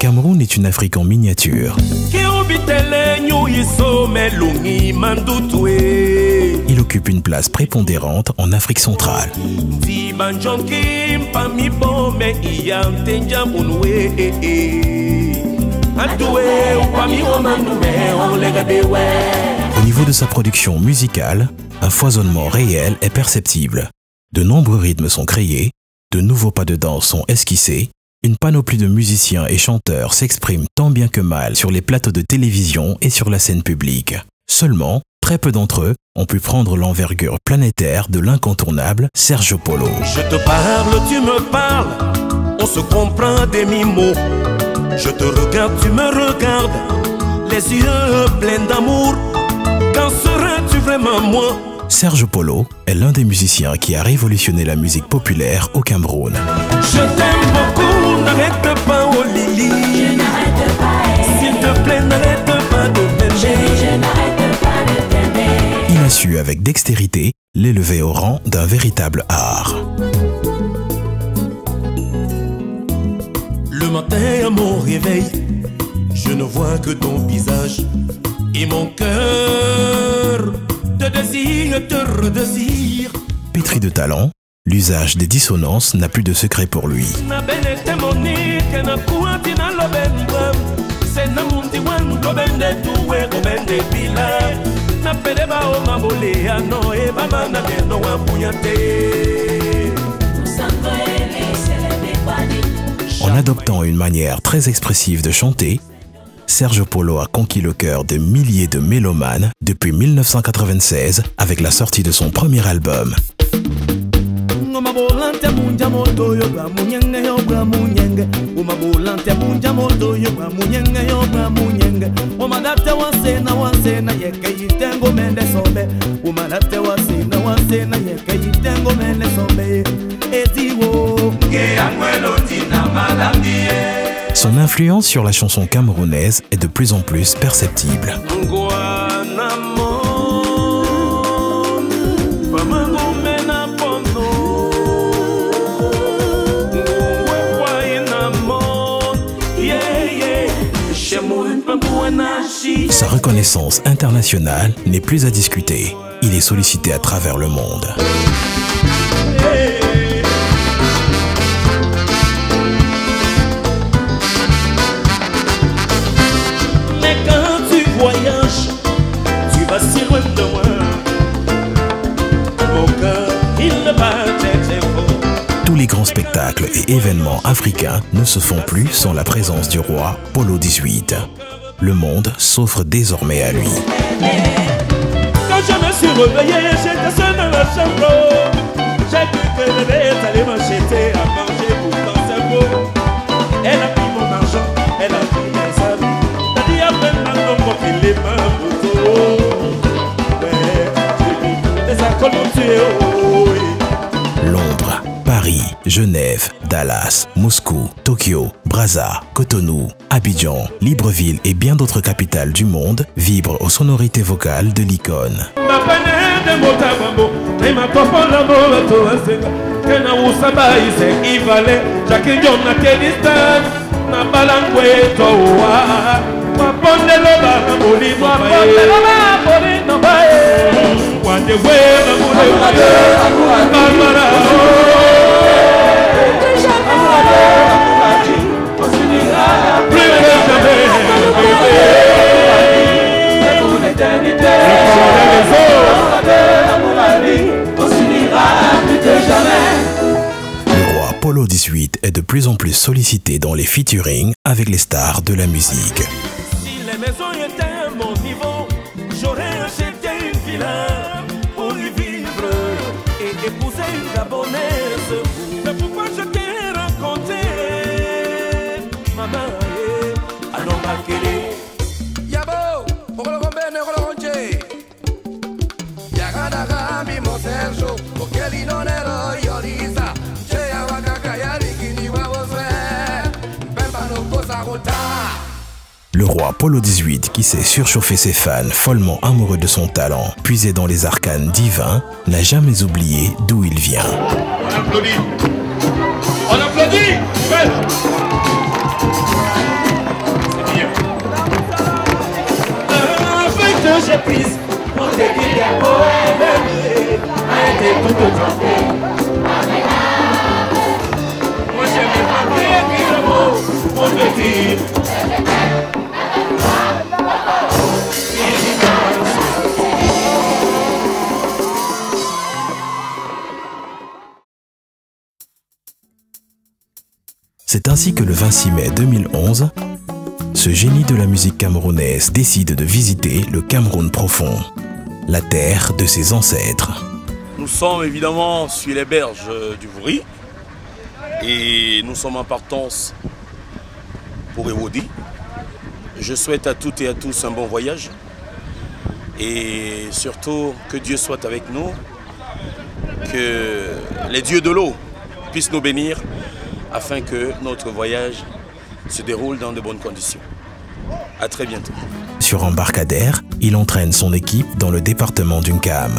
Cameroun est une Afrique en miniature. Il occupe une place prépondérante en Afrique centrale. Au niveau de sa production musicale, un foisonnement réel est perceptible. De nombreux rythmes sont créés, de nouveaux pas de danse sont esquissés, une panoplie de musiciens et chanteurs s'expriment tant bien que mal sur les plateaux de télévision et sur la scène publique. Seulement, très peu d'entre eux ont pu prendre l'envergure planétaire de l'incontournable Serge Polo. Je te parle, tu me parles, on se comprend des mi-mots. Je te regarde, tu me regardes, les yeux pleins d'amour. Quand seras-tu vraiment moi? Serge Polo est l'un des musiciens qui a révolutionné la musique populaire au Cameroun. Je t'aime beaucoup, n'arrête pas, oh Lily. Je n'arrête pas, s'il te plaît, n'arrête pas de m'aimer. Je n'arrête pas de t'aimer. Il a su avec dextérité l'élever au rang d'un véritable art. Le matin à mon réveil, je ne vois que ton visage et mon cœur te désire, te redésire. Pétri de talent, l'usage des dissonances n'a plus de secret pour lui. En adoptant une manière très expressive de chanter, Serge Polo a conquis le cœur de milliers de mélomanes depuis 1996 avec la sortie de son premier album. Son influence sur la chanson camerounaise est de plus en plus perceptible. Sa reconnaissance internationale n'est plus à discuter. Il est sollicité à travers le monde. Mais quand tu voyages, tu vas si loin de moi. Mon cœur, il ne bat tes faux. Tous les grands spectacles et événements africains ne se font plus sans la présence du roi Polo XVIII. Le monde s'offre désormais à lui. Quand je me suis réveillé, j'étais seul dans la chambre. J'ai cru que le bête allait m'acheter à manger pour mon cerveau. Elle a pris mon argent, elle a pris mes amis. T'as dit à peine maintenant qu'il est ma photo. Mais j'ai mis les alcools m'ont tué. Londres, Paris, Genève, Dallas, Moscou, Tokyo, Brazza, Cotonou, Abidjan, Libreville et bien d'autres capitales du monde vibrent aux sonorités vocales de l'icône. Le roi Polo XVIII est de plus en plus sollicité dans les featuring avec les stars de la musique. Si les maisons étaient à mon niveau, j'aurais acheté une villa pour y vivre et épouser une Gabonaise. C'est pourquoi je t'ai raconté, maman, allons marquer. Yabo, pour le rombene, rolonche. Yagada Rami, mon Sergio, auquel il en est royalisa. Le roi Polo XVIII, qui sait surchauffer ses fans follement amoureux de son talent, puisé dans les arcanes divins, n'a jamais oublié d'où il vient. On applaudit. On applaudit. Ouais. c'est tout autant. Moi j'aime pas bien dire le mot, on peut dire. C'est ainsi que le 26 mai 2011, ce génie de la musique camerounaise décide de visiter le Cameroun profond, la terre de ses ancêtres. Nous sommes évidemment sur les berges du Vouri et nous sommes en partance pour Ewodi. Je souhaite à toutes et à tous un bon voyage et surtout que Dieu soit avec nous, que les dieux de l'eau puissent nous bénir afin que notre voyage se déroule dans de bonnes conditions. À très bientôt. Sur embarcadère, il entraîne son équipe dans le département d'Unkam.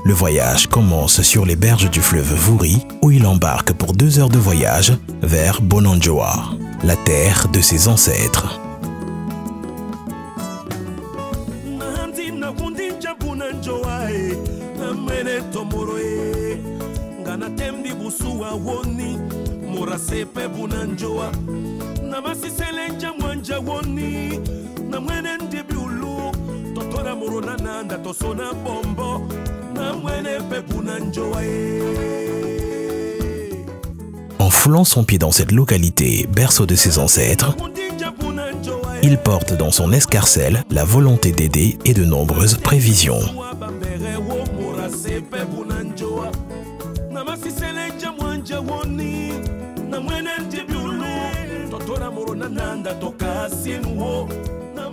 Le voyage commence sur les berges du fleuve Vouri, où il embarque pour 2 heures de voyage vers Bonanjoa, la terre de ses ancêtres. En foulant son pied dans cette localité, berceau de ses ancêtres, il porte dans son escarcelle la volonté d'aider et de nombreuses prévisions.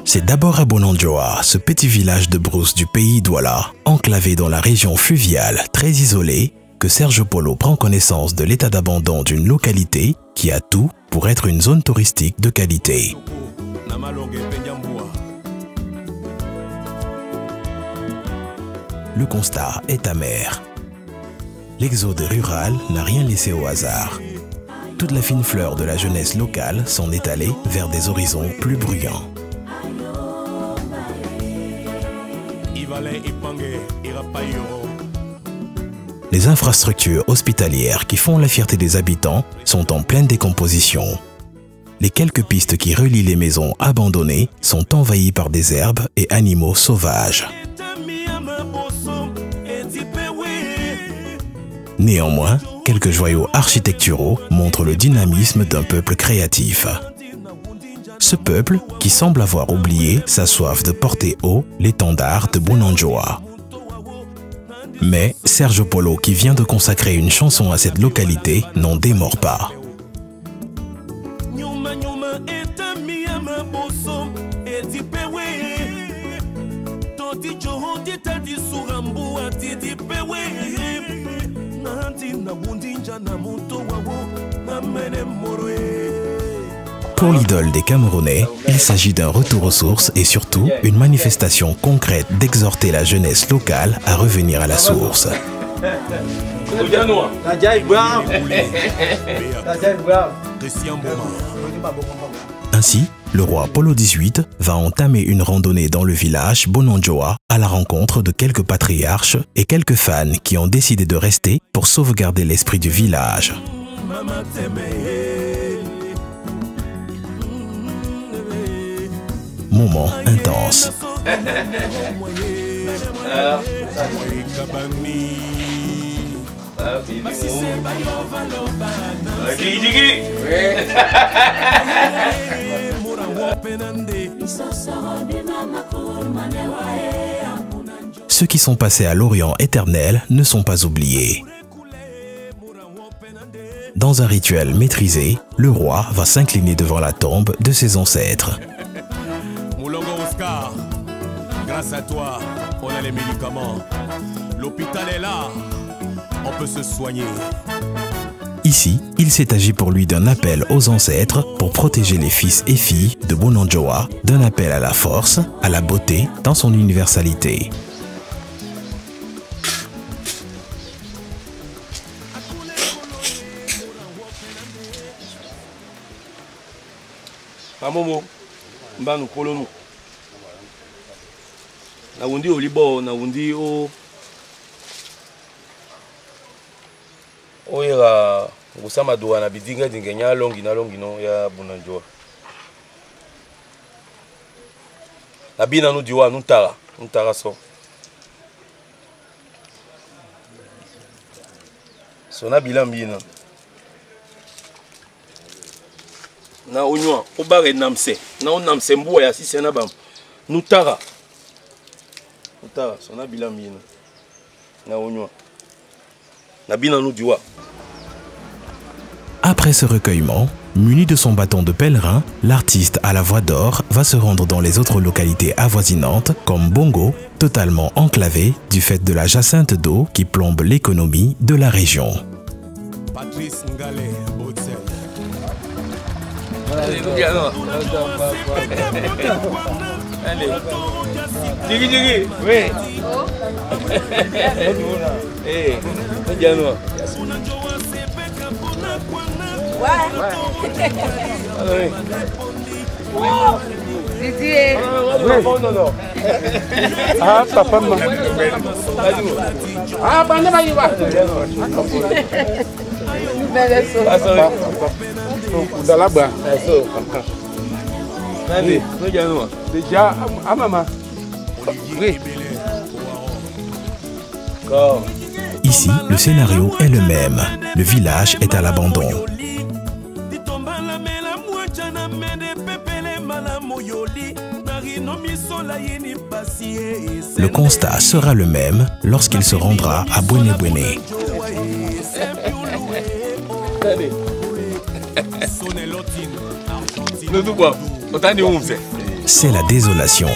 C'est d'abord à Bonanjoa, ce petit village de brousse du pays Douala, enclavé dans la région fluviale très isolée, que Serge Polo prend connaissance de l'état d'abandon d'une localité qui a tout pour être une zone touristique de qualité. Le constat est amer. L'exode rural n'a rien laissé au hasard. Toute la fine fleur de la jeunesse locale s'en est allée vers des horizons plus bruyants. Les infrastructures hospitalières qui font la fierté des habitants sont en pleine décomposition. Les quelques pistes qui relient les maisons abandonnées sont envahies par des herbes et animaux sauvages. Néanmoins, quelques joyaux architecturaux montrent le dynamisme d'un peuple créatif. Ce peuple, qui semble avoir oublié sa soif de porter haut l'étendard de Bonanjoa. Mais Serge Polo, qui vient de consacrer une chanson à cette localité, n'en démord pas. Pour l'idole des Camerounais, il s'agit d'un retour aux sources et surtout une manifestation concrète d'exhorter la jeunesse locale à revenir à la source. Ainsi, le roi Polo XVIII va entamer une randonnée dans le village Bonanjoa à la rencontre de quelques patriarches et quelques fans qui ont décidé de rester pour sauvegarder l'esprit du village. Moment intense. Ceux qui sont passés à l'Orient éternel ne sont pas oubliés. Dans un rituel maîtrisé, le roi va s'incliner devant la tombe de ses ancêtres. Grâce à toi, on a les médicaments. L'hôpital est là. On peut se soigner. Ici, il s'est agi pour lui d'un appel aux ancêtres pour protéger les fils et filles de Bonanjoa, d'un appel à la force, à la beauté dans son universalité. Mamomo, mbanu polonu. Na wundi olibo, na wundi o oyera ngusama doa na bidinga dingenya longi na longi no ya bunanjoa na bina nu diwa nuntara so na bilambina na onywa obare namse na onamse mbuwa ya sise na bam nutara so na bilambina na onywa na bina nu diwa. Après ce recueillement, muni de son bâton de pèlerin, l'artiste à la voix d'or va se rendre dans les autres localités avoisinantes comme Bongo, totalement enclavé du fait de la jacinthe d'eau qui plombe l'économie de la région. Patrice Ngale, Bruxelles. Allez, Digi, oui. Eh, Diano. Ouais. Didier. Non. Ah, papa, maman. Ah, pendant que tu vas. Dans la bas. Allez, déjà, à maman. Oui. Ici, le scénario est le même. Le village est à l'abandon. Le constat sera le même lorsqu'il se rendra à Bouéné-Bouéné. C'est la désolation.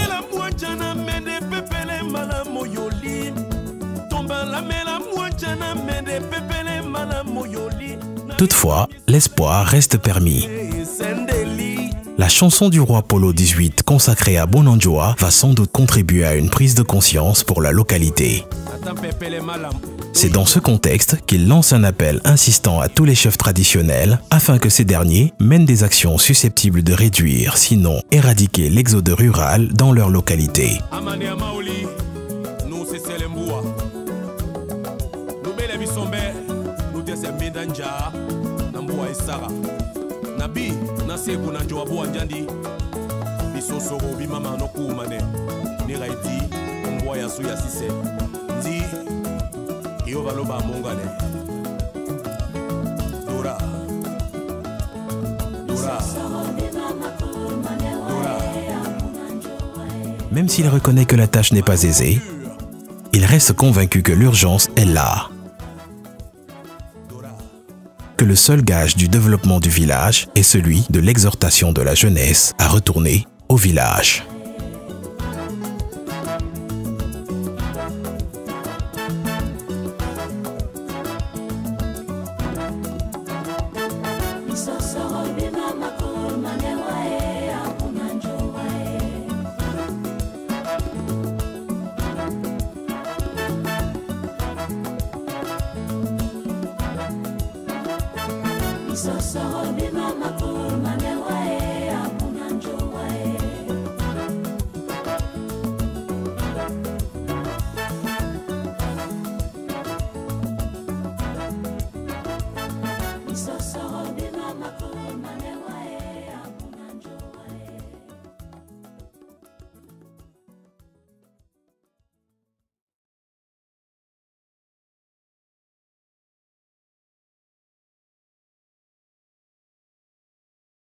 Toutefois, l'espoir reste permis. La chanson du roi Polo XVIII consacrée à Bonanjoa va sans doute contribuer à une prise de conscience pour la localité. C'est dans ce contexte qu'il lance un appel insistant à tous les chefs traditionnels afin que ces derniers mènent des actions susceptibles de réduire, sinon éradiquer l'exode rural dans leur localité. Même s'il reconnaît que la tâche n'est pas aisée, il reste convaincu que l'urgence est là. Que le seul gage du développement du village est celui de l'exhortation de la jeunesse à retourner au village. So